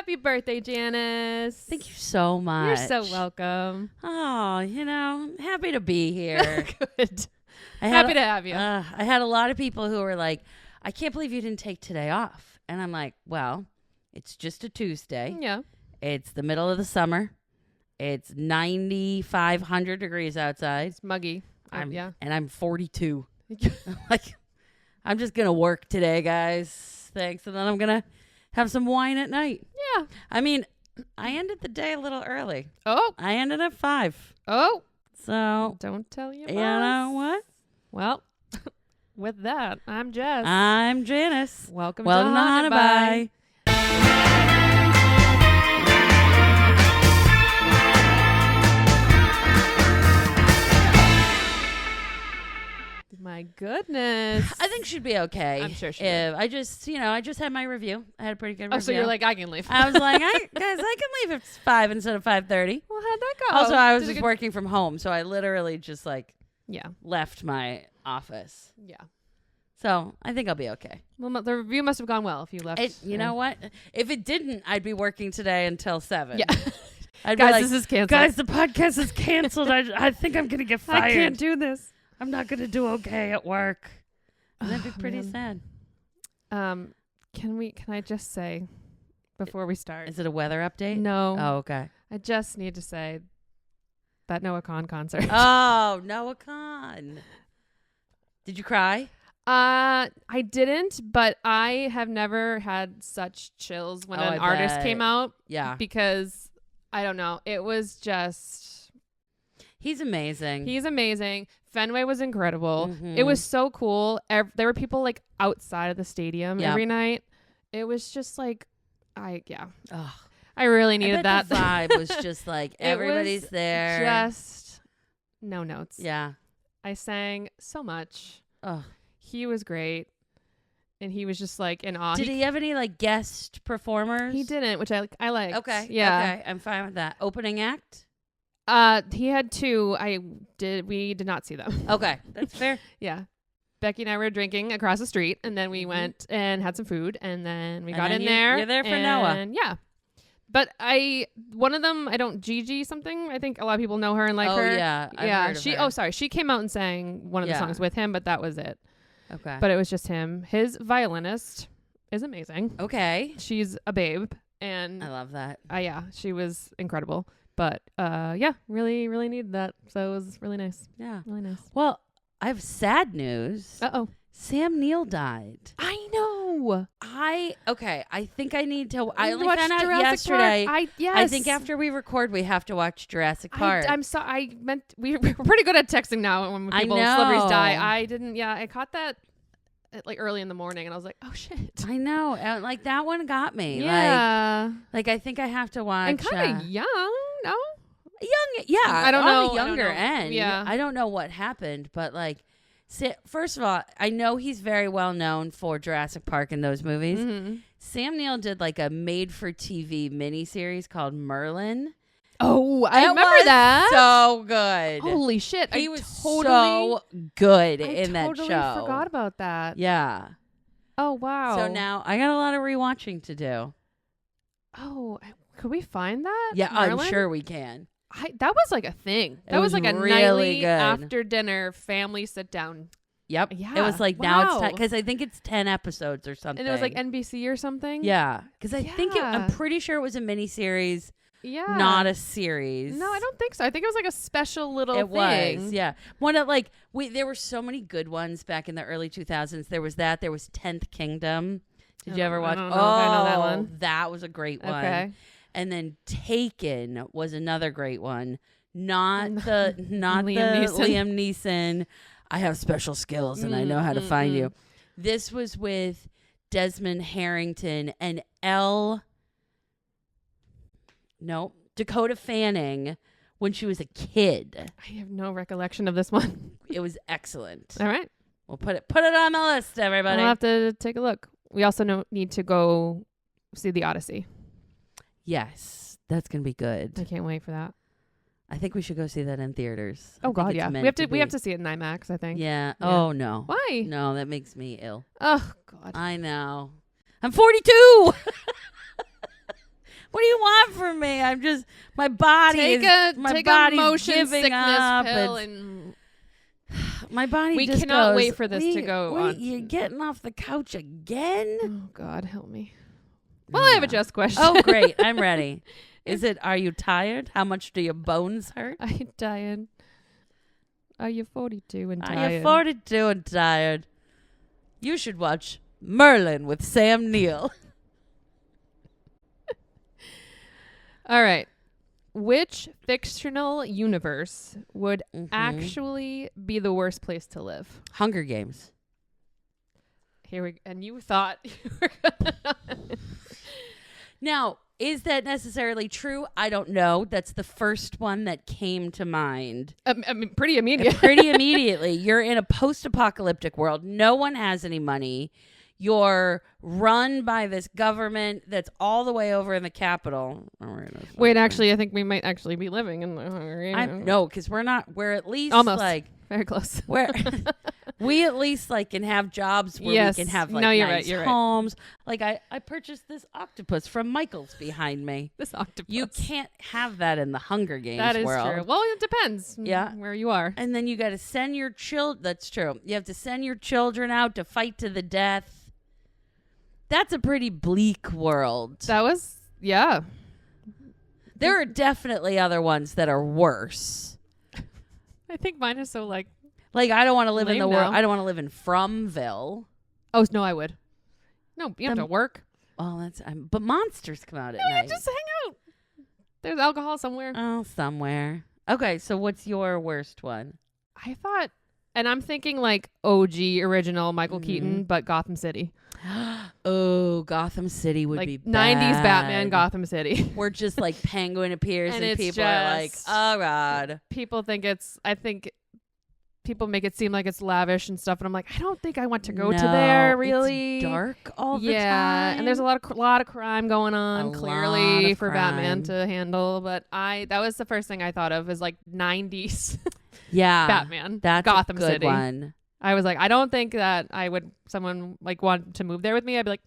Happy birthday, Janice. Thank you so much. You're so welcome. Oh, happy to be here. Good. Happy to have you. I had a lot of people who were like, I can't believe you didn't take today off. And I'm like, well, it's just a Tuesday. Yeah. It's the middle of the summer. It's 9,500 degrees outside. It's muggy. And I'm 42. Like, I'm just going to work today, guys. Thanks. And then I'm going to have some wine at night. Yeah. I mean, I ended the day a little early. Oh. I ended at 5. Oh. So. Don't tell your boss. You know what? Well, with that, I'm Jess. I'm Janice. Welcome to Haunted By. My goodness. I think she'd be okay. I'm sure she would. I just had my review. I had a pretty good review. Oh, so you're like, I can leave. I was like, guys, I can leave at 5 instead of 5:30. Well, how'd that go? Also, I was just working from home, so I literally just yeah, left my office. Yeah. So I think I'll be okay. Well, the review must have gone well if you left. You know what? If it didn't, I'd be working today until 7. Yeah. Guys, be like, this is canceled. Guys, the podcast is canceled. I think I'm going to get fired. I can't do this. I'm not going to do okay at work. That'd be pretty sad. Can I just say before we start? Is it a weather update? No. Oh, okay. I just need to say that Noah Kahn concert. Oh, Noah Kahn. Did you cry? I didn't, but I have never had such chills when an artist came out. Yeah. Because I don't know. It was just. He's amazing. He's amazing. Fenway was incredible. Mm-hmm. It was so cool. There were people outside of the stadium every night. It was just I really needed that. The vibe was just everybody's there. Just no notes. Yeah. I sang so much. Oh. He was great. And he was just in awe. Did he have any guest performers? He didn't, which I liked. Okay. Yeah. Okay. I'm fine with that. Opening act? He had 2. We did not see them. Okay. That's fair. Yeah. Becky and I were drinking across the street, and then we went and had some food, and then we got in there. You're there for Noah. Yeah. But one of them, Gigi something. I think a lot of people know her and her. Oh, yeah. I've heard of her. She came out and sang one of the songs with him, but that was it. Okay. But it was just him. His violinist is amazing. Okay. She's a babe. And I love that. Yeah, she was incredible. But really, really needed that. So it was really nice. Yeah. Really nice. Well, I have sad news. Uh-oh. Sam Neill died. I know. I think I need to. I only watched found out Jurassic yesterday. Park. I think after we record, we have to watch Jurassic Park. I'm sorry. I meant we're pretty good at texting now when celebrities die. I didn't. Yeah, I caught that early in the morning, and I was like, oh shit. I know. That one got me. Yeah. I think I have to watch. And kind of young. No. Young. Yeah. I don't know. On the younger end. Yeah. I don't know what happened, but first of all, I know he's very well known for Jurassic Park and those movies. Mm-hmm. Sam Neill did a made-for-TV miniseries called Merlin. Oh, I remember that. So good. Holy shit. He was so good in that show. I totally forgot about that. Yeah. Oh, wow. So now I got a lot of rewatching to do. Oh, could we find that? Yeah, Merlin? I'm sure we can. That was a thing. That was a really nightly good. after dinner family sit down. Yep. Yeah. It was now it's wow. time because I think it's 10 episodes or something. And it was NBC or something. Yeah, because I'm pretty sure it was a miniseries. Yeah. Not a series. No, I don't think so. I think it was a special little thing. It was, yeah. One of there were so many good ones back in the early 2000s. There was that. There was 10th Kingdom. Did you ever watch? I don't know if I know that one. That was a great one. Okay. And then Taken was another great one. Not the Liam Neeson. I have special skills and I know how to find you. This was with Desmond Harrington and Dakota Fanning when she was a kid. I have no recollection of this one. It was excellent. All right. We'll put it on the list, everybody. We'll have to take a look. We also need to go see The Odyssey. Yes, that's gonna be good. I can't wait for that. I think we should go see that in theaters. Oh God, yeah. We have to see it in IMAX, I think. Yeah. Yeah. Oh no. Why? No, that makes me ill. Oh God. I know. I'm 42. for me. I'm just my body take is a my take body's a motion giving sickness up. pill and my body. We just cannot goes, wait for this to go on. You're getting off the couch again? Oh God, help me. Well, I have a Jess question. Oh, great. I'm ready. Are you tired? How much do your bones hurt? Are you tired? Are you 42 and tired? Are you 42 and tired? You should watch Merlin with Sam Neill. All right. Which fictional universe would actually be the worst place to live? Hunger Games. And you thought you were gonna Now, is that necessarily true? I don't know. That's the first one that came to mind. I mean, pretty immediate. Pretty immediately. You're in a post-apocalyptic world. No one has any money. You're run by this government that's all the way over in the capital. Wait, actually, I think we might actually be living in the Hunger Games. No, because we're not. We're at least almost like very close. We at least like can have jobs where yes. we can have like you're nice right, you're homes. Right. Like I purchased this octopus from Michael's behind me. This octopus. You can't have that in the Hunger Games world. That is true. Well, it depends. Yeah. Where you are. And then you got to send your That's true. You have to send your children out to fight to the death. That's a pretty bleak world. That was, yeah. There are definitely other ones that are worse. I think mine is so like I don't want to live in the world. now. I don't want to live in Fromville. Oh, no, I would. No, you have to work. Oh, but monsters come out at No, night. you just hang out. There's alcohol somewhere. Oh, somewhere. Okay, so what's your worst one? I thought, and I'm thinking like OG original Michael Keaton, but Gotham City. Oh, Gotham City would like be 90s bad. Batman, Gotham City. Where just like Penguin appears and people are like, just- oh God. People think I think people make it seem like it's lavish and stuff, and I'm like, I don't think I want to go to there. Really, it's dark all the time. Yeah, and there's a lot of crime going on. Clearly for Batman to handle, but that was the first thing I thought of is like 90s. Yeah, Batman. That's Gotham a good City. one. I was like, I don't think that someone like want to move there with me. I'd be like,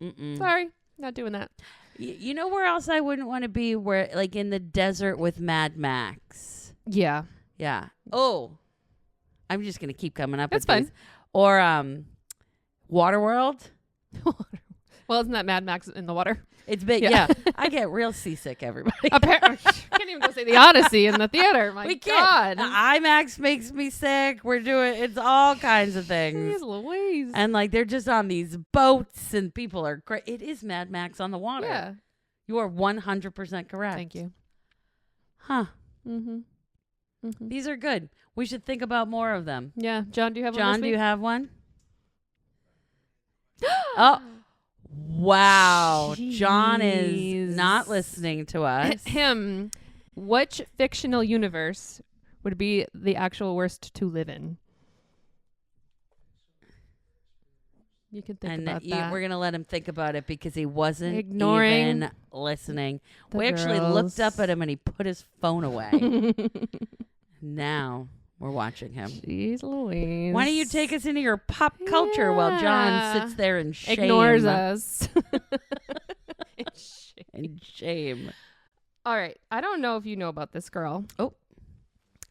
no, sorry, not doing that. You know where else I wouldn't want to be? Where like in the desert with Mad Max. Yeah. Yeah. Oh, I'm just gonna keep coming up. That's with fine. these. Or Waterworld. Well, isn't that Mad Max in the water? It's big. Yeah. I get real seasick. Everybody. Apparently, can't even go see the Odyssey in the theater. My We can't. God, The IMAX makes me sick. It's all kinds of things. Jeez Louise. And like they're just on these boats and people are great. It is Mad Max on the water. Yeah. You are 100% correct. Thank you. Huh. Mm-hmm. Mm-hmm. These are good. We should think about more of them. Yeah. John, do you have one? John, do you have one? Oh. Wow. Jeez. John is not listening to us. Which fictional universe would be the actual worst to live in? You can think about that. We're going to let him think about it because he wasn't Ignoring even listening. the We actually girls. looked up at him and he put his phone away. Now we're watching him. Jeez Louise. Why don't you take us into your pop culture while John sits there in shame? Ignores us. In shame. All right. I don't know if you know about this girl. Oh.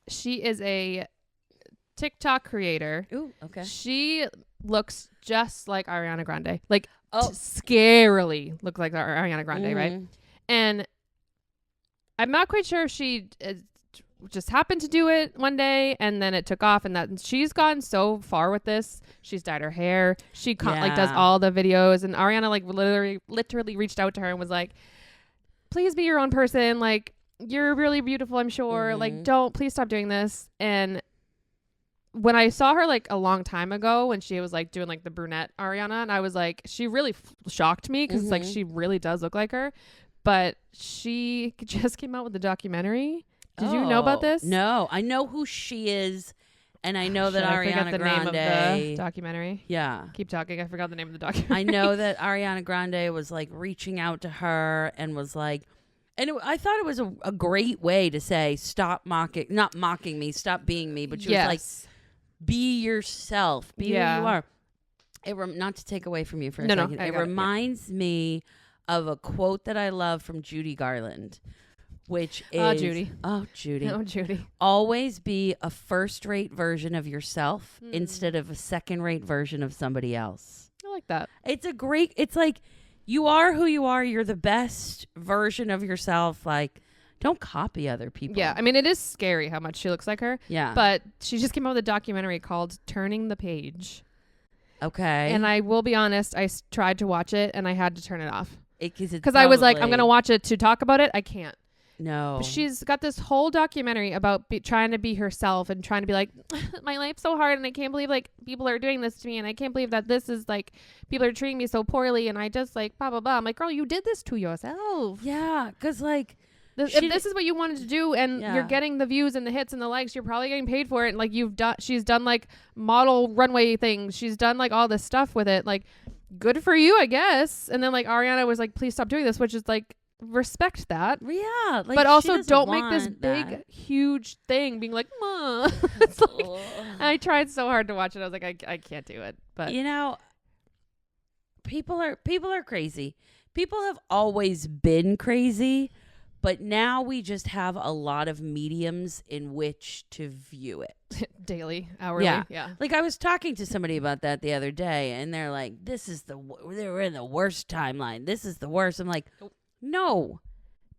She is a TikTok creator. Ooh, okay. She looks just like Ariana Grande. Like, scarily looks like Ariana Grande, right? And I'm not quite sure if she just happened to do it one day and then it took off, and that she's gotten so far with this. She's dyed her hair. She like does all the videos, and Ariana like literally reached out to her and was like, please be your own person. Like, you're really beautiful, I'm sure. Like, please stop doing this. And when I saw her like a long time ago when she was like doing like the brunette Ariana, and I was like, she really shocked me because like she really does look like her. But she just came out with a documentary. Did you know about this? No, I know who she is, and I know that I forget Ariana the Grande. name of the documentary. Yeah, keep talking. I forgot the name of the documentary. I know that Ariana Grande was like reaching out to her and was like, and I thought it was a great way to say stop not mocking me, stop being me, but she was like, be yourself, be who you are. Not to take away from you for a second. It reminds me of a quote that I love from Judy Garland, which is Judy. Oh, Judy. Oh, Judy. Always be a first-rate version of yourself instead of a second-rate version of somebody else. I like that. It's like you are who you are. You're the best version of yourself. Like, don't copy other people. Yeah. I mean, it is scary how much she looks like her. Yeah. But she just came out with a documentary called Turning the Page. Okay. And I will be honest, I tried to watch it and I had to turn it off. Because I was like, I'm going to watch it to talk about it. I can't. No. But she's got this whole documentary about trying to be herself and trying to be like, my life's so hard and I can't believe like people are doing this to me and I can't believe that this is like people are treating me so poorly and I just like blah blah blah. I'm like, girl, you did this to yourself. Yeah, because like if this is what you wanted to do and you're getting the views and the hits and the likes, you're probably getting paid for it. And like she's done like model runway things. She's done like all this stuff with it. Like, good for you, I guess. And then like Ariana was like, please stop doing this, which is like, respect that. Yeah. Like, but also don't make this big, huge thing being like, Ma. It's like, I tried so hard to watch it. I was like, I can't do it. But you know, people are crazy. People have always been crazy, but now we just have a lot of mediums in which to view it. Daily, hourly. Yeah. Like I was talking to somebody about that the other day and they're like, we're in the worst timeline. This is the worst. I'm like, no,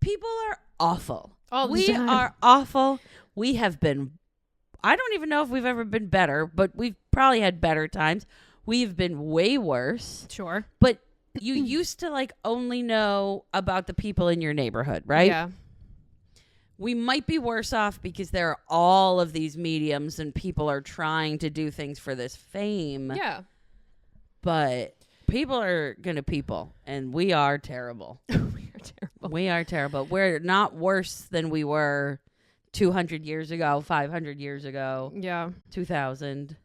people are awful. We are awful. We have been, I don't even know if we've ever been better, but we've probably had better times. We've been way worse. Sure. But you used to like only know about the people in your neighborhood, right? Yeah. We might be worse off because there are all of these mediums and people are trying to do things for this fame. Yeah. But people are going to people, and we are terrible. We are terrible. We're not worse than we were 200 years ago, 500 years ago. Yeah. 2000.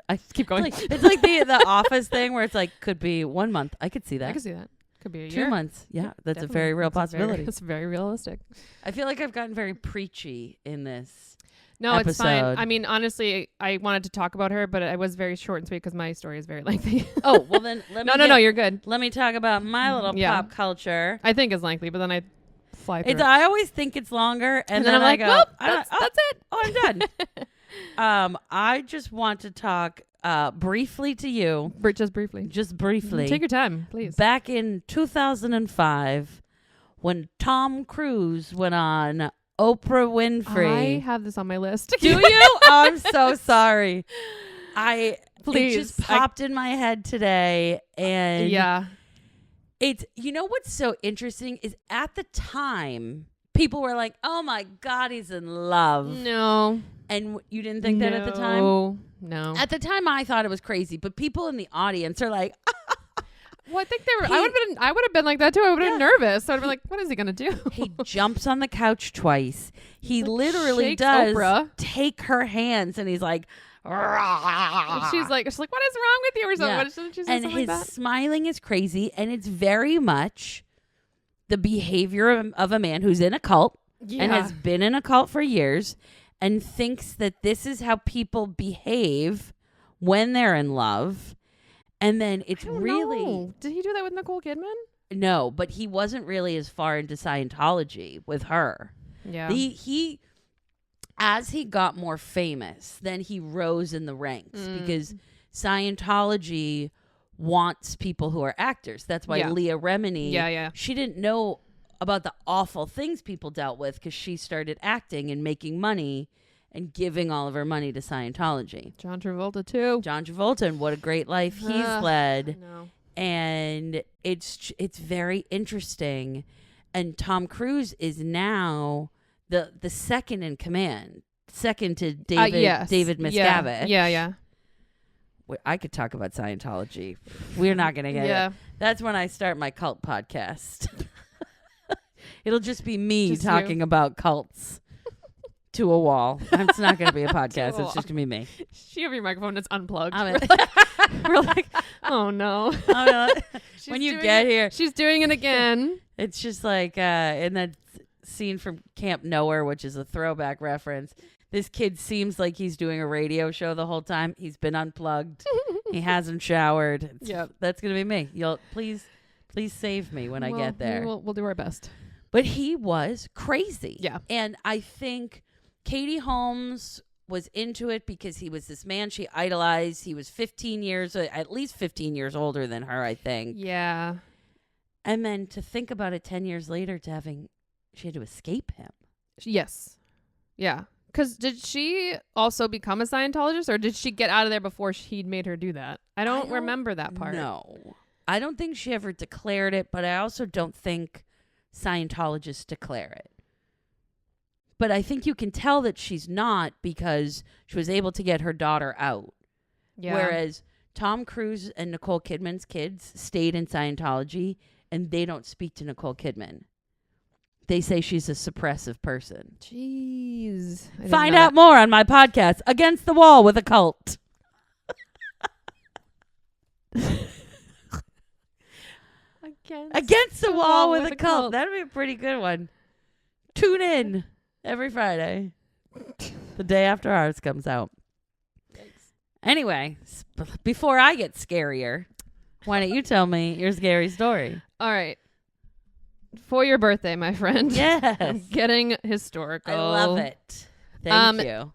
I keep going. It's like the Office thing where it's like, could be 1 month. I could see that. I could see that. Could be a 2 year. months. Yeah, that's Definitely. a very real possibility. It's very realistic. I feel like I've gotten very preachy in this. No, episode. It's fine. I mean, honestly, I wanted to talk about her, but I was very short and sweet because my story is very lengthy. Oh, well then No, you're good. Let me talk about my little pop culture. I think it's lengthy, but then I fly through it. I always think it's longer, and then I'm like, I go, well, that's it. Oh, I'm done. I just want to talk briefly to you. Just briefly. Take your time, please. Back in 2005, when Tom Cruise went on Oprah Winfrey. I have this on my list. Do you? Oh, I'm so sorry. Please. It just popped in my head today, and yeah. It's, you know what's so interesting is at the time people were like, "Oh my God, he's in love." No. And you didn't think that at the time? No. At the time, I thought it was crazy, but people in the audience are like, well, I think they were. I would have been like that too. I would have been nervous. So I'd be like, "What is he gonna do?" He jumps on the couch twice. He like literally does Oprah. take her hands, and he's like, she's like, "What is wrong with you?" Or something. Yeah. She say and something his like that? smiling is crazy, and it's very much the behavior of a man who's in a cult and has been in a cult for years, and thinks that this is how people behave when they're in love. And then it's really... know. Did he do that with Nicole Kidman? No, but he wasn't really as far into Scientology with her. Yeah. He as he got more famous, then he rose in the ranks because Scientology wants people who are actors. That's why Leah Remini, she didn't know about the awful things people dealt with because she started acting and making money and giving all of her money to Scientology. John Travolta too. John Travolta, and what a great life he's led. No. And it's very interesting. And Tom Cruise is now the second in command, second to David Miscavige. Yeah. I could talk about Scientology. We're not going to get it. That's when I start my cult podcast. It'll just be me talking about cults. To a wall. It's not going to be a podcast. It's just going to be me. You have your microphone that's unplugged. We're like, oh no. When you get here. She's doing it again. It's just like in that scene from Camp Nowhere, which is a throwback reference. This kid seems like he's doing a radio show the whole time. He's been unplugged. He hasn't showered. Yep. That's going to be me. You'll please save me when I get there. We'll do our best. But he was crazy. Yeah. And I think Katie Holmes was into it because he was this man she idolized. He was at least 15 years older than her, I think. Yeah. And then to think about it 10 years later she had to escape him. Yes. Yeah. Because did she also become a Scientologist, or did she get out of there before he'd made her do that? I don't remember that part. No. I don't think she ever declared it, but I also don't think Scientologists declare it. But I think you can tell that she's not because she was able to get her daughter out. Yeah. Whereas Tom Cruise and Nicole Kidman's kids stayed in Scientology, and they don't speak to Nicole Kidman. They say she's a suppressive person. Jeez. Find out more on my podcast, Against the Wall with a Cult. Against the Wall with a Cult. That'd be a pretty good one. Tune in every Friday. The day after ours comes out. Thanks. Anyway, before I get scarier, why don't you tell me your scary story? All right. For your birthday, my friend. Yes. I'm getting historical. I love it. Thank you.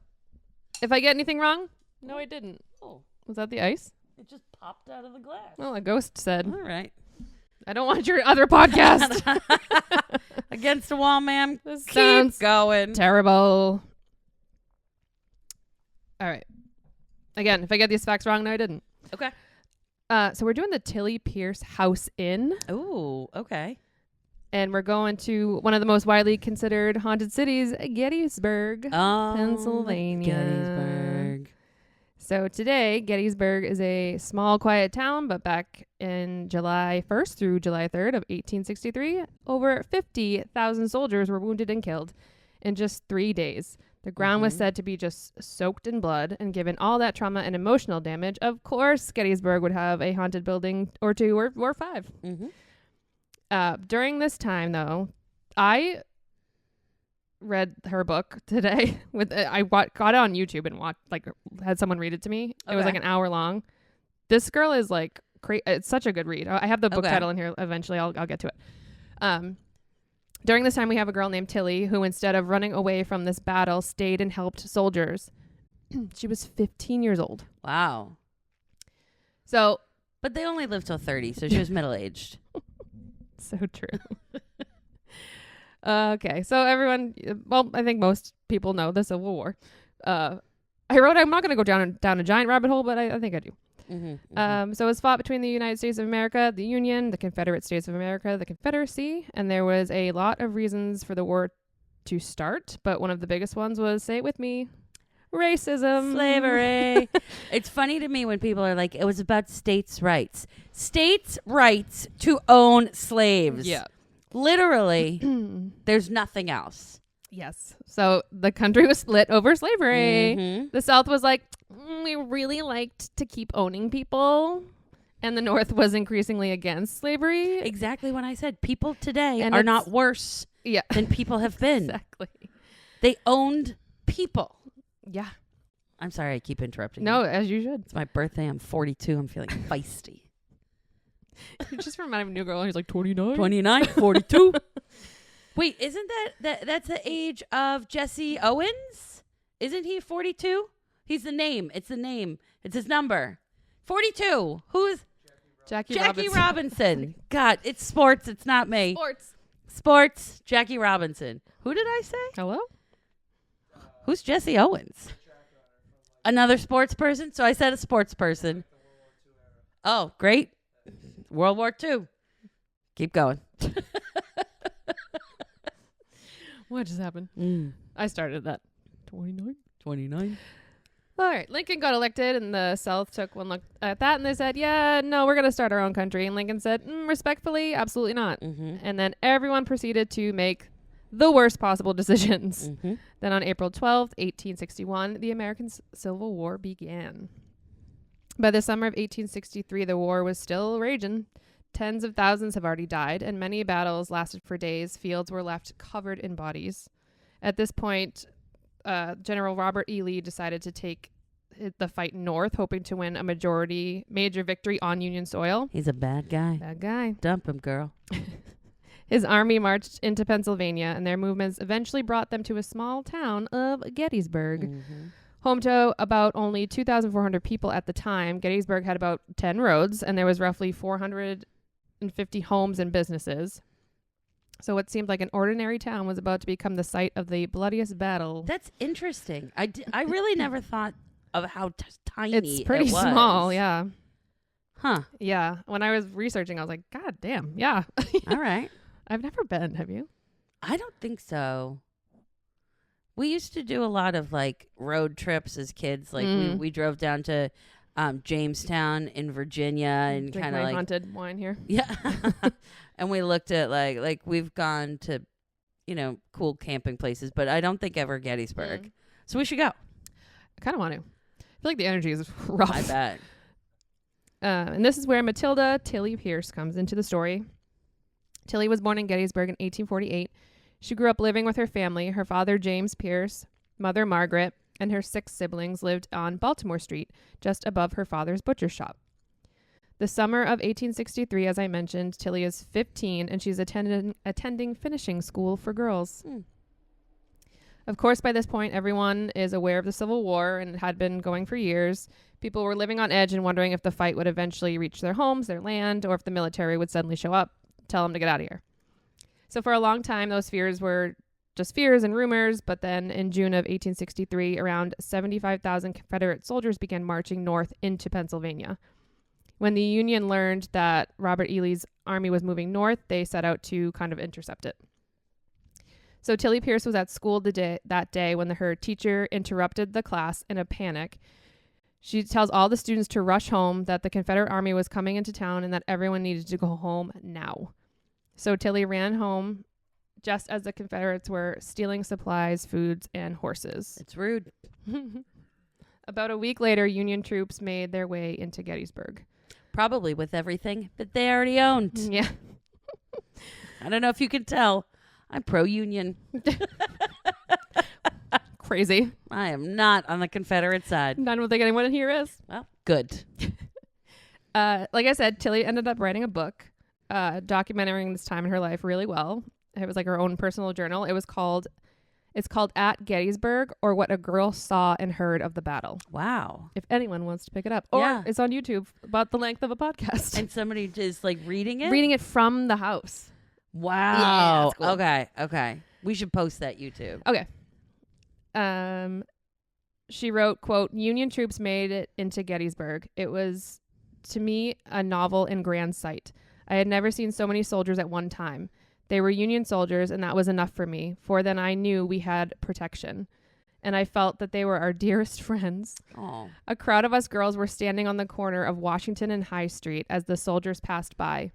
If I get anything wrong? No, I didn't. Oh. Was that the ice? It just popped out of the glass. Well, a ghost said. All right. I don't want your other podcast. Against the Wall, ma'am. This Keep sounds going. Terrible. All right. Again, if I get these facts wrong, no, I didn't. Okay. So we're doing the Tillie Pierce House Inn. Ooh, okay. And we're going to one of the most widely considered haunted cities, Gettysburg, Pennsylvania. Gettysburg. So today, Gettysburg is a small, quiet town, but back in July 1st through July 3rd of 1863, over 50,000 soldiers were wounded and killed in just 3 days. The ground was said to be just soaked in blood, and given all that trauma and emotional damage, of course, Gettysburg would have a haunted building or two or five. Mm-hmm. During this time, though, I read her book today. I got it on YouTube and had someone read it to me. Okay. It was like an hour long. This girl is like it's such a good read. I have the book title in here. Eventually, I'll get to it. During this time, we have a girl named Tillie who, instead of running away from this battle, stayed and helped soldiers. She was 15 years old. Wow. So, but they only lived till 30, so she was middle-aged. So true. Okay, so everyone, I think most people know the Civil War. I wrote, I'm not going to go down a giant rabbit hole, but I think I do. So it was fought between the United States of America, the Union, the Confederate States of America, the Confederacy, and there was a lot of reasons for the war to start, but one of the biggest ones was, say it with me, racism. Slavery. It's funny to me when people are like, it was about states' rights. States' rights to own slaves. Yeah. Literally, there's nothing else. Yes. So the country was split over slavery. The South was like, we really liked to keep owning people. And the North was increasingly against slavery. Exactly what I said. People today are not worse than people have been. Exactly. They owned people. Yeah. I'm sorry I keep interrupting No, you. as you should. It's my birthday. I'm 42. I'm feeling feisty. You just remind me of a new girl. He's like 29. 29, 42. Wait, isn't that's the age of Jesse Owens? Isn't he 42? He's the name. It's the name. It's his number. 42. Who is? Jackie Robinson. God, it's sports. It's not me. Sports. Jackie Robinson. Who did I say? Hello? Who's Jesse Owens? Another sports person? So I said a sports person. Oh, great. World War II. Keep going. What just happened? I started that. 29. All right. Lincoln got elected, and the South took one look at that, and they said, yeah, no, we're going to start our own country. And Lincoln said, respectfully, absolutely not. And then everyone proceeded to make the worst possible decisions. Then on April 12th, 1861, the American Civil War began. By the summer of 1863, the war was still raging. Tens of thousands have already died, and many battles lasted for days. Fields were left covered in bodies. At this point, General Robert E. Lee decided to take the fight north, hoping to win a major victory on Union soil. He's a bad guy. Bad guy. Dump him, girl. His army marched into Pennsylvania, and their movements eventually brought them to a small town of Gettysburg. Mm-hmm. Home to about only 2,400 people at the time, Gettysburg had about 10 roads, and there was roughly 450 homes and businesses. So what seemed like an ordinary town was about to become the site of the bloodiest battle. That's interesting. I really never thought of how tiny it's pretty it was. small, yeah. Huh. Yeah. When I was researching, I was like, God damn, yeah. All right. I've never been, have you? I don't think so. We used to do a lot of like road trips as kids. Like we drove down to Jamestown in Virginia and kind of like haunted wine here. Yeah. And we looked at like we've gone to, cool camping places, but I don't think ever Gettysburg. So we should go. I kind of want to. I feel like the energy is rough. I bet. And this is where Matilda Tillie Pierce comes into the story. Tillie was born in Gettysburg in 1848. She grew up living with her family. Her father, James Pierce, mother, Margaret, and her 6 siblings lived on Baltimore Street, just above her father's butcher shop. The summer of 1863, as I mentioned, Tillie is 15, and she's attending finishing school for girls. Of course, by this point, everyone is aware of the Civil War, and it had been going for years. People were living on edge and wondering if the fight would eventually reach their homes, their land, or if the military would suddenly show up, tell them to get out of here. So for a long time, those fears were just fears and rumors, but then in June of 1863, around 75,000 Confederate soldiers began marching north into Pennsylvania. When the Union learned that Robert E. Lee's army was moving north, they set out to kind of intercept it. So Tillie Pierce was at school that day when her teacher interrupted the class in a panic. She tells all the students to rush home, that the Confederate army was coming into town, and that everyone needed to go home now. So Tillie ran home just as the Confederates were stealing supplies, foods, and horses. It's rude. About a week later, Union troops made their way into Gettysburg. Probably with everything that they already owned. Yeah. I don't know if you can tell. I'm pro-Union. Crazy. I am not on the Confederate side. I don't think anyone here is. Well, good. Like I said, Tillie ended up writing a book documenting this time in her life really well. It was like her own personal journal. It's called At Gettysburg, or What a Girl Saw and Heard of the Battle. Wow. If anyone wants to pick it up. Or it's on YouTube, about the length of a podcast. And somebody is like reading it? Reading it from the house. Wow. Yeah, cool. Okay. We should post that YouTube. Okay. She wrote, quote, Union troops made it into Gettysburg. It was, to me, a novel and grand sight. I had never seen so many soldiers at one time. They were Union soldiers, and that was enough for me, for then I knew we had protection. And I felt that they were our dearest friends. Aww. A crowd of us girls were standing on the corner of Washington and High Street as the soldiers passed by,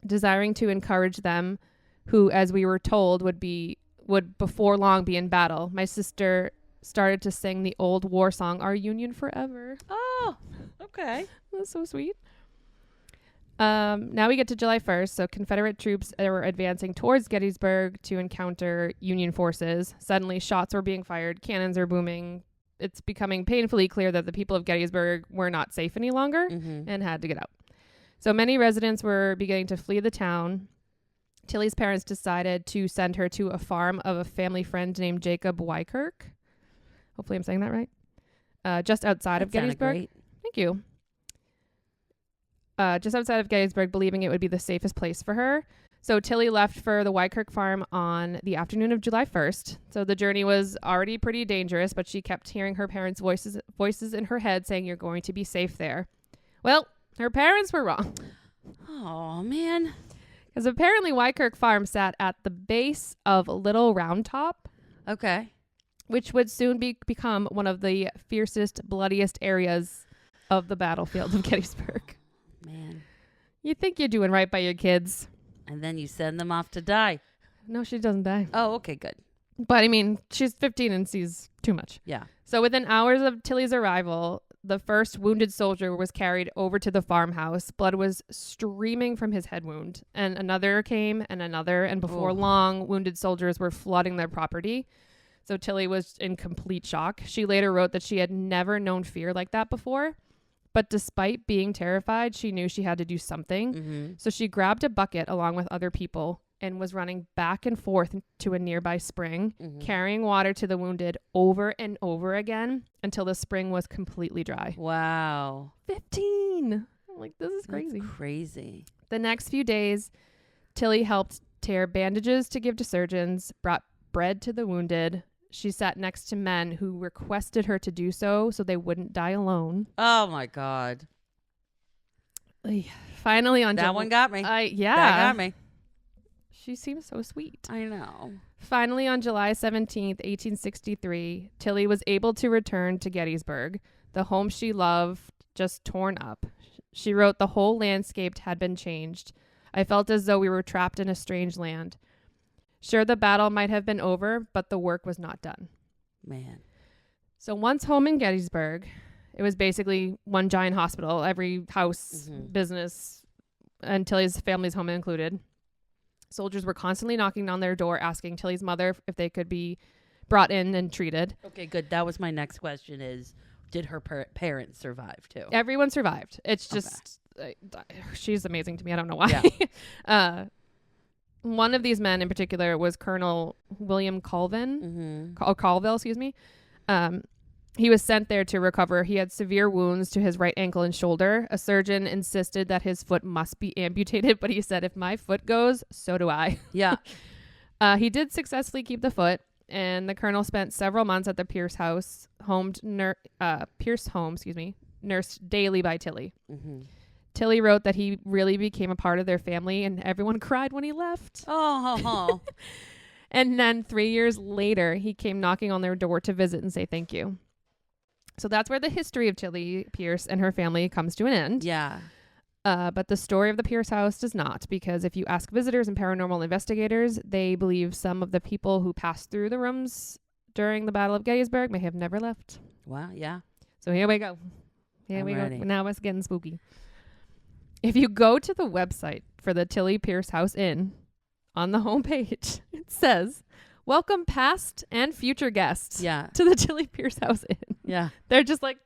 desiring to encourage them, who, as we were told, would before long be in battle. My sister started to sing the old war song, Our Union Forever. Oh, okay. That's so sweet. Now we get to July 1st. So Confederate troops were advancing towards Gettysburg to encounter Union forces. Suddenly shots were being fired. Cannons are booming. It's becoming painfully clear that the people of Gettysburg were not safe any longer and had to get out. So many residents were beginning to flee the town. Tillie's parents decided to send her to a farm of a family friend named Jacob Wykirk. Hopefully I'm saying that right. Just outside of Gettysburg. Great. Thank you. Just outside of Gettysburg, believing it would be the safest place for her. So Tillie left for the Wykirk farm on the afternoon of July 1st. So the journey was already pretty dangerous, but she kept hearing her parents' voices in her head saying, you're going to be safe there. Well, her parents were wrong. Oh, man. Because apparently Wykirk farm sat at the base of Little Round Top. Okay. Which would soon become one of the fiercest, bloodiest areas of the battlefield of Gettysburg. Man. You think you're doing right by your kids. And then you send them off to die. No, she doesn't die. Oh, okay, good. But, I mean, she's 15 and sees too much. Yeah. So within hours of Tillie's arrival, the first wounded soldier was carried over to the farmhouse. Blood was streaming from his head wound. And another came and another. And before long, wounded soldiers were flooding their property. So Tillie was in complete shock. She later wrote that she had never known fear like that before. But despite being terrified, she knew she had to do something. Mm-hmm. So she grabbed a bucket along with other people and was running back and forth to a nearby spring, carrying water to the wounded over and over again until the spring was completely dry. Wow. 15. I'm like, this is crazy. That's crazy. The next few days, Tillie helped tear bandages to give to surgeons, brought bread to the wounded. She sat next to men who requested her to do so they wouldn't die alone. Oh, my God. Finally on that one got me. Yeah. That got me. She seems so sweet. I know. Finally, on July 17th, 1863, Tillie was able to return to Gettysburg, the home she loved, just torn up. She wrote, "The whole landscape had been changed. I felt as though we were trapped in a strange land. Sure, the battle might have been over, but the work was not done." Man. So once home in Gettysburg, it was basically one giant hospital, every house, business, and Tillie's family's home included. Soldiers were constantly knocking on their door asking Tillie's mother if they could be brought in and treated. Okay, good. That was my next question is, did her parents survive too? Everyone survived. It's just, she's amazing to me. I don't know why. Yeah. One of these men in particular was Colonel William Colville, excuse me. He was sent there to recover. He had severe wounds to his right ankle and shoulder. A surgeon insisted that his foot must be amputated, but he said, if my foot goes, so do I. Yeah. He did successfully keep the foot, and the colonel spent several months at the Pierce House, Pierce home, nursed daily by Tillie. Tillie wrote that he really became a part of their family, and everyone cried when he left. Oh. And then 3 years later, he came knocking on their door to visit and say thank you. So that's where the history of Tillie Pierce and her family comes to an end. Yeah. But the story of the Pierce house does not, because if you ask visitors and paranormal investigators, they believe some of the people who passed through the rooms during the Battle of Gettysburg may have never left. Wow. Yeah. So here we go. I'm ready. Go. Now it's getting spooky. If you go to the website for the Tillie Pierce House Inn, on the homepage, it says, "Welcome past and future guests to the Tillie Pierce House Inn." Yeah. They're just like,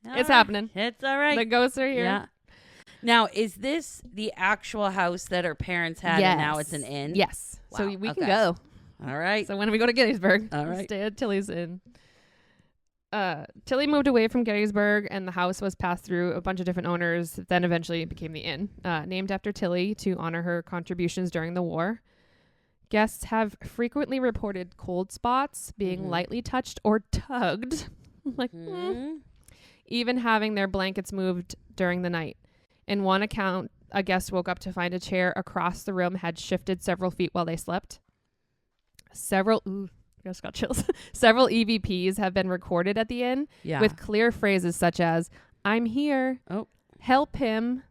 it's happening. It's all right. The ghosts are here. Yeah. Now, is this the actual house that her parents had and now it's an inn? Yes. Wow. So we can go. All right. So when we go to Gettysburg, all right, stay at Tillie's Inn. Tillie moved away from Gettysburg, and the house was passed through a bunch of different owners. Then eventually it became the inn, named after Tillie to honor her contributions during the war. Guests have frequently reported cold spots, being lightly touched or tugged, even having their blankets moved during the night. In one account, a guest woke up to find a chair across the room had shifted several feet while they slept. Just got chills. Several EVPs have been recorded at the inn with clear phrases such as, "I'm here," "Help him,"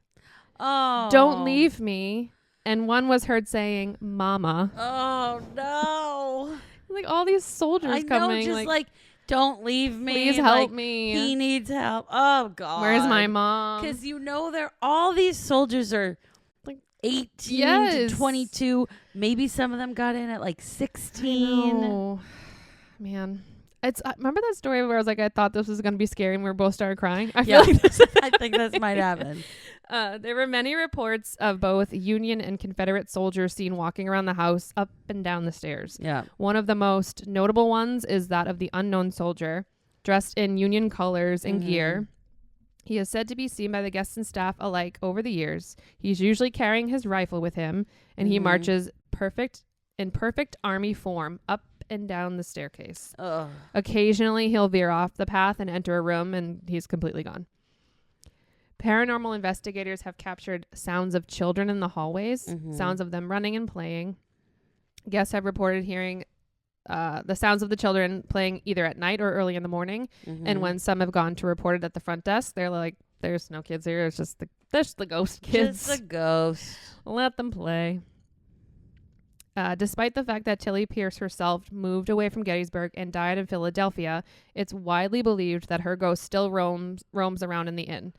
"Don't leave me," and one was heard saying, "Mama." Oh no! Like all these soldiers coming, just like, "Don't leave me. Please help me. He needs help." Oh God! Where's my mom? Because all these soldiers are like 18 to 22. Maybe some of them got in at like 16. Man. Remember that story where I was like, I thought this was going to be scary and we both started crying? I think this might happen. There were many reports of both Union and Confederate soldiers seen walking around the house up and down the stairs. Yeah. One of the most notable ones is that of the unknown soldier, dressed in Union colors and gear. He is said to be seen by the guests and staff alike over the years. He's usually carrying his rifle with him, and he marches in perfect army form up and down the staircase. Occasionally, he'll veer off the path and enter a room, and he's completely gone. Paranormal investigators have captured sounds of children in the hallways, sounds of them running and playing. Guests have reported hearing the sounds of the children playing either at night or early in the morning. And when some have gone to report it at the front desk, they're like, "There's no kids here. It's just the ghost kids. Just the ghost. Let them play." Despite the fact that Tillie Pierce herself moved away from Gettysburg and died in Philadelphia, it's widely believed that her ghost still roams around in the inn.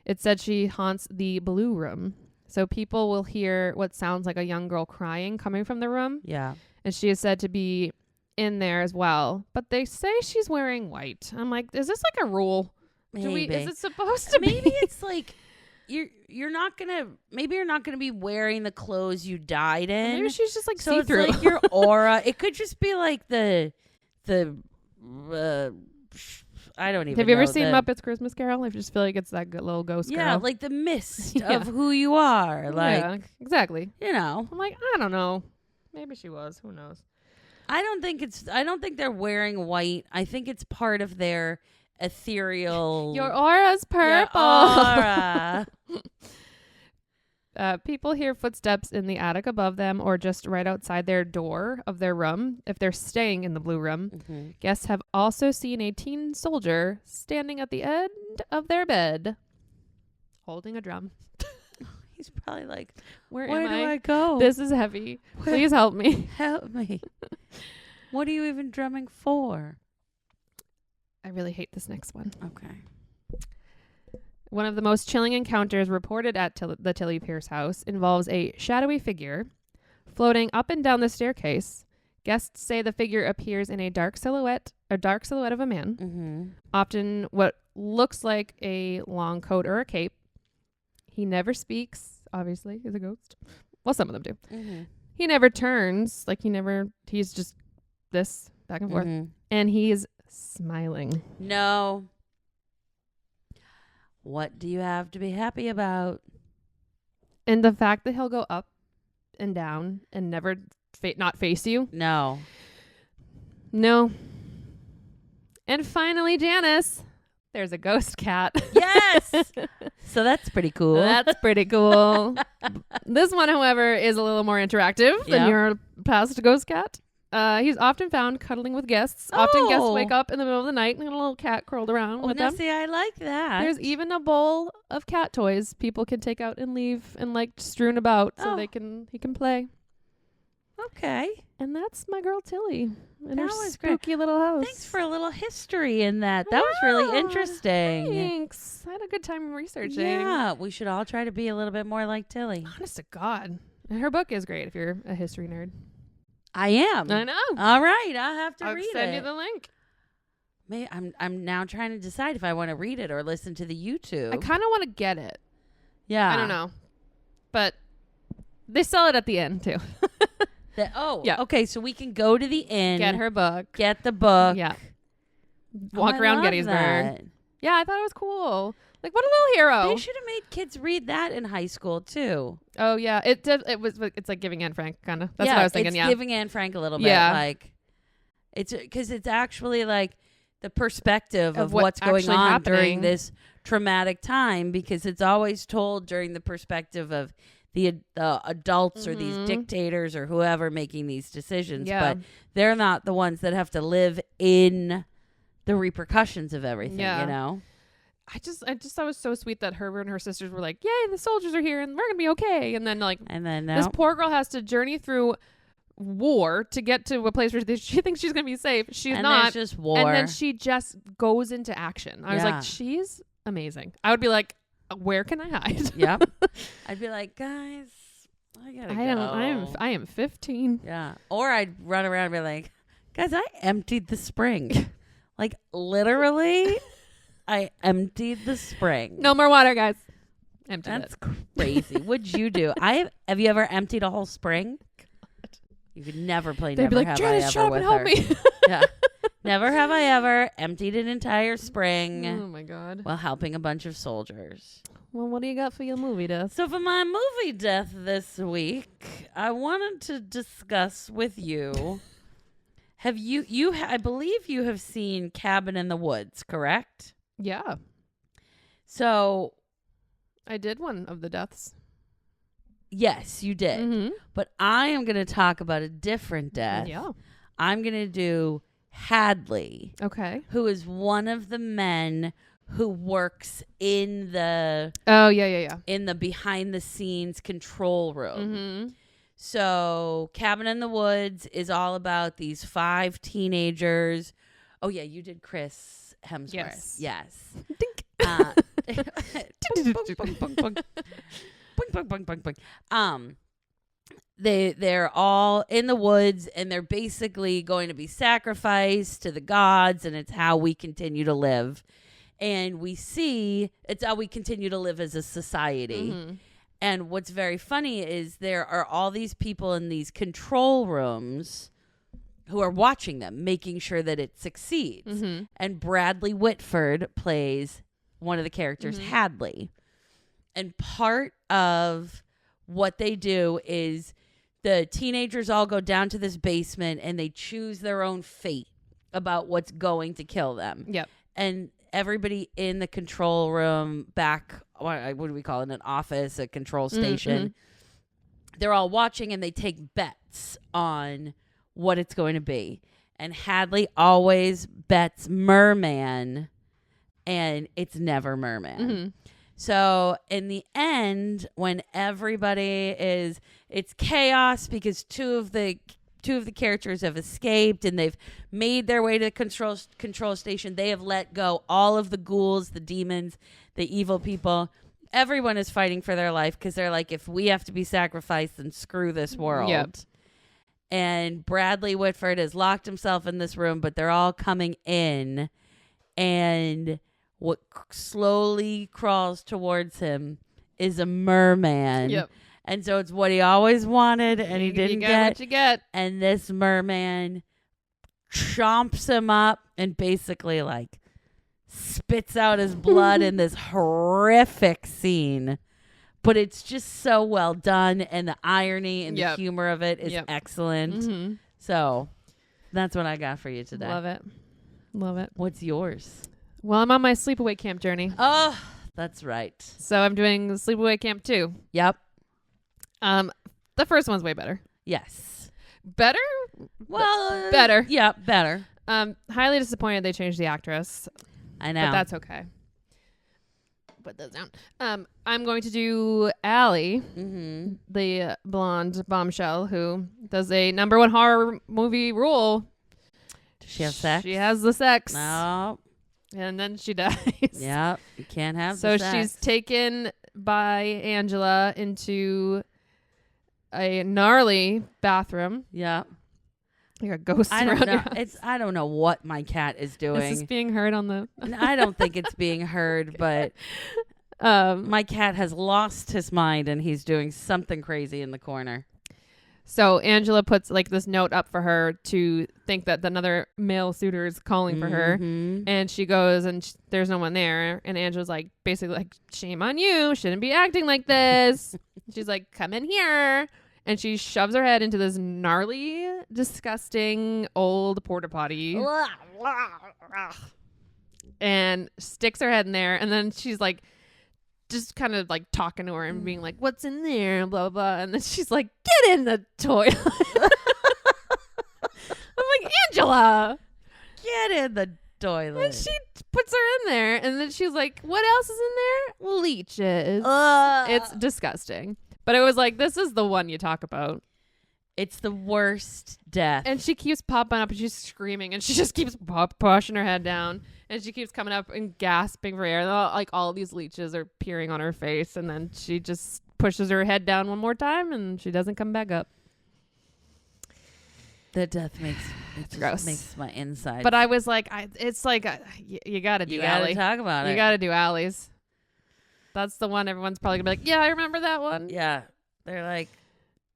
It's said she haunts the Blue Room. So people will hear what sounds like a young girl crying coming from the room. Yeah. And she is said to be in there as well, but they say she's wearing white. I'm like, is this like a rule? Maybe. Is it supposed to Maybe be? it's like you're not gonna be wearing the clothes you died in. Maybe she's just like so see-through. It's like your aura. It could just be like the I don't even know. Have you ever seen Muppets Christmas Carol? I just feel like it's that little ghost girl. Yeah, like the mist of who you are. Like, yeah, exactly. you know. I'm like, I don't know. Maybe she was. Who knows? I don't think they're wearing white. I think it's part of their ethereal. Your aura's purple. Your aura. People hear footsteps in the attic above them or just right outside their door of their room if they're staying in the blue room. Mm-hmm. Guests have also seen a teen soldier standing at the end of their bed holding a drum. He's probably like, Where do am I go? This is heavy. Please help me. Help me. What are you even drumming for? I really hate this next one. Okay. One of the most chilling encounters reported at the Tillie Pierce house involves a shadowy figure floating up and down the staircase. Guests say the figure appears in a dark silhouette of a man, Mm-hmm. often what looks like a long coat or a cape. He never speaks, obviously, he's a ghost. Well, some of them do. Mm-hmm. He never turns, he's just this back and forth. Mm-hmm. And he's smiling. No. What do you have to be happy about? And the fact that he'll go up and down and never not face you. No. No. And finally, Janice, there's a ghost cat. Yes. So that's pretty cool. That's pretty cool. This one, however, is a little more interactive than your past ghost cat. He's often found cuddling with guests. Often guests wake up in the middle of the night and a little cat curled around with them. See, I like that. There's even a bowl of cat toys people can take out and leave and strewn about so he can play. Okay. And that's my girl Tillie in her was spooky great. little house. Thanks for a little history in that. That was really interesting. Thanks. I had a good time researching. Yeah, we should all try to be a little bit more like Tillie. Honest to God. And her book is great if you're a history nerd. I am. I know. All right, I'll have to I'll read send it. you the link. I'm now trying to decide if I want to read it or listen to the YouTube. I kind of want to get it. Yeah. I don't know. But they sell it at the end, too. Yeah. Okay, so we can go to the inn. Get her book. Get the book. Yeah. Walk around Gettysburg. That. Yeah, I thought it was cool. Like, what a little hero. They should have made kids read that in high school, too. Oh, yeah. It's like giving Anne Frank, kind of. That's what I was thinking, it's giving Anne Frank a little bit. Yeah. Like, it's because it's actually like the perspective of what what's going on happening during this traumatic time, because it's always told during the perspective of the adults or these dictators or whoever making these decisions. Yeah. But they're not the ones that have to live in the repercussions of everything, you know? I just thought it was so sweet that her and her sisters were like, yay, the soldiers are here and we're going to be okay. And then this poor girl has to journey through war to get to a place where she thinks she's going to be safe. She's not. There's just war. And then she just goes into action. I was like, she's amazing. I would be like, where can I hide? Yep. I'd be like, guys, I gotta go. I am 15. Yeah. Or I'd run around and be like, guys, I emptied the spring. Like, literally, I emptied the spring. No more water, guys. Emptied That's crazy. What'd you do? Have you ever emptied a whole spring? God. You could never play They'd Never be like, Have Janice, I Ever shut up with and help her. me. Yeah. Never have I ever emptied an entire spring Oh, my God. while helping a bunch of soldiers. Well, what do you got for your movie, Death? So for my movie death this week, I wanted to discuss with you. Have I believe you have seen Cabin in the Woods, correct? Yeah. So I did one of the deaths. yes, you did. Mm-hmm. But I am going to talk about a different death. Yeah. I'm going to do Hadley, Okay. who is one of the men who works in the Yeah. behind the scenes control room. Mm-hmm. So Cabin in the Woods is all about these 5 teenagers. Oh yeah, you did Chris Hemsworth. Yes. Dink. Boing, boing, boing, boing. Boing, boing, boing, boing, boing. they're all in the woods, and they're basically going to be sacrificed to the gods, and it's how we continue to live. And we see it's how we continue to live as a society. Mm-hmm. And what's very funny is there are all these people in these control rooms who are watching them, making sure that it succeeds. Mm-hmm. And Bradley Whitford plays one of the characters, Mm-hmm. Hadley. And part of what they do is the teenagers all go down to this basement and they choose their own fate about what's going to kill them. Yep. And everybody in the control room back, what do we call it, an office, a control station, Mm-hmm. they're all watching and they take bets on what it's going to be. And Hadley always bets Merman, and it's never Merman. Mm-hmm. So in the end, when everybody it's chaos because two of the characters have escaped and they've made their way to the control station. They have let go all of the ghouls, the demons, the evil people. Everyone is fighting for their life because they're like, if we have to be sacrificed, then screw this world. Yep. And Bradley Whitford has locked himself in this room, but they're all coming in, and what slowly crawls towards him is a merman. Yep. And so it's what he always wanted, and he didn't get get. what you get. And this merman chomps him up and basically like spits out his blood in this horrific scene. But it's just so well done, and the irony and Yep. the humor of it is Yep. excellent. Mm-hmm. So that's what I got for you today. Love it. Love it. What's yours? Well, I'm on my sleepaway camp journey. Oh, that's right. So I'm doing sleepaway camp 2. Yep. The first one's way better. Yes. Better? Well, better. Yeah, better. Highly disappointed they changed the actress. I know. But that's okay. Put those down. I'm going to do Allie, Mm-hmm. the blonde bombshell who does a number 1 horror movie rule. Does she have sex? She has the sex. No. And then she dies. Yep. You can't have So the sex. she's taken by Angela into a gnarly bathroom. Yeah. You got ghosts I around don't know. your house. I don't know what my cat is Is doing. this being heard on the... I don't think it's being heard, but my cat has lost his mind and he's doing something crazy in the corner. So Angela puts like this note up for her to think that another male suitor is calling for her. Mhm. And she goes and there's no one there. And Angela's like, basically like, shame on you. Shouldn't be acting like this. She's like, come in here. And she shoves her head into this gnarly, disgusting old porta potty and sticks her head in there. And then she's like, just kind of like talking to her and being like, what's in there? Blah, blah, blah. And then she's like, get in the toilet. I'm like, Angela. Get in the toilet. And she puts her in there. And then she's like, what else is in there? Leeches. It's disgusting. But it was like, this is the one you talk about. It's the worst death. And she keeps popping up and she's screaming and she just keeps pushing her head down and she keeps coming up and gasping for air. And all these leeches are peering on her face. And then she just pushes her head down one more time and she doesn't come back up. The death makes gross. Makes my insides. But I was like, it's like, you got to do you gotta Allie. talk about it. You got to do Allie's. That's the one everyone's probably going to be like, yeah, I remember that one. Yeah. They're like,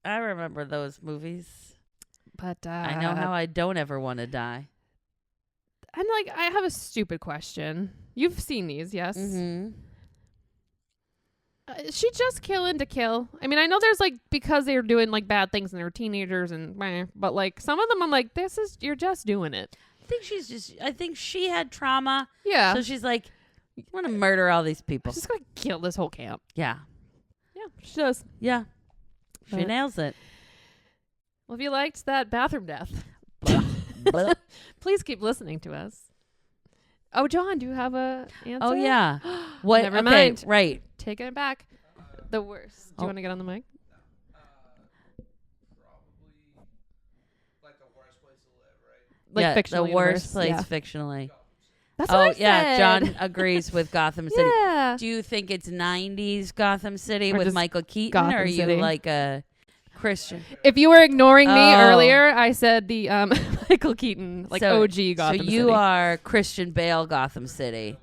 I remember those movies. But I know how I don't ever want to die. And like, I have a stupid question. You've seen these, yes? Mm-hmm. Is she just killing to kill? I mean, I know there's like, because they're doing like bad things and they're teenagers and but like some of them I'm like, you're just doing it. I think she had trauma. Yeah. So she's like, I want to murder all these people. She's going to kill this whole camp. Yeah. Yeah, she does. Yeah. She But- nails it. Well, if you liked that bathroom death, Blah. please keep listening to us. Oh, John, do you have a answer? Oh, yeah. What? Never okay, mind. right. Taking it back. The worst. Do you want to get on the mic? Probably like the worst place to live, right? Like yeah, fictional the worst universe. place Yeah. fictionally. That's what I yeah. said. John agrees with Gotham City. Yeah. Do you think it's 90s Gotham City Or with just Michael Keaton? Gotham or are you City. like a Christian. If you were ignoring me Oh. earlier, I said the Michael Keaton, like So- OG Gotham So City. you are Christian Bale Gotham City.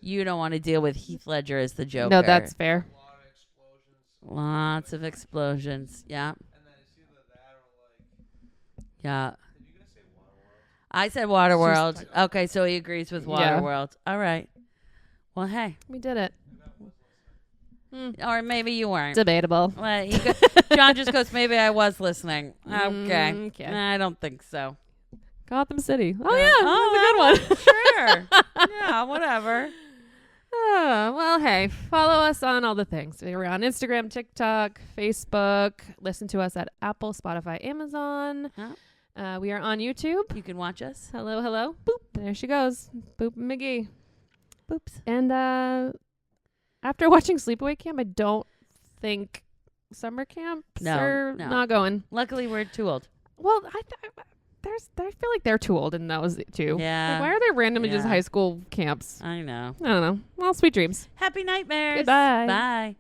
You don't want to deal with Heath Ledger as the Joker. No, that's fair. A lot of explosions. Lots of explosions. Yeah. And then it's either that or like. Yeah. Did you guys say Waterworld? I said Waterworld. Okay, so he agrees with Yeah. Waterworld. All right. Well, hey. We did it. Or maybe you weren't. Debatable. Well, John just goes, maybe I was listening. Okay. Okay. I don't think so. Gotham City. Oh, yeah. Oh, That's a good one. Sure. Yeah, whatever. Oh, well, hey, follow us on all the things. We're on Instagram, TikTok, Facebook. Listen to us at Apple, Spotify, Amazon. Huh? We are on YouTube. You can watch us. Hello, hello. Boop. There she goes. Boop McGee. Boops. And after watching Sleepaway Camp, I don't think summer camps are No. not going. Luckily, we're too old. Well, I feel like they're too old in those too. Yeah. Like, why are they randomly just Yeah. high school camps? I know. I don't know. Well, sweet dreams. Happy nightmares. Goodbye. Bye.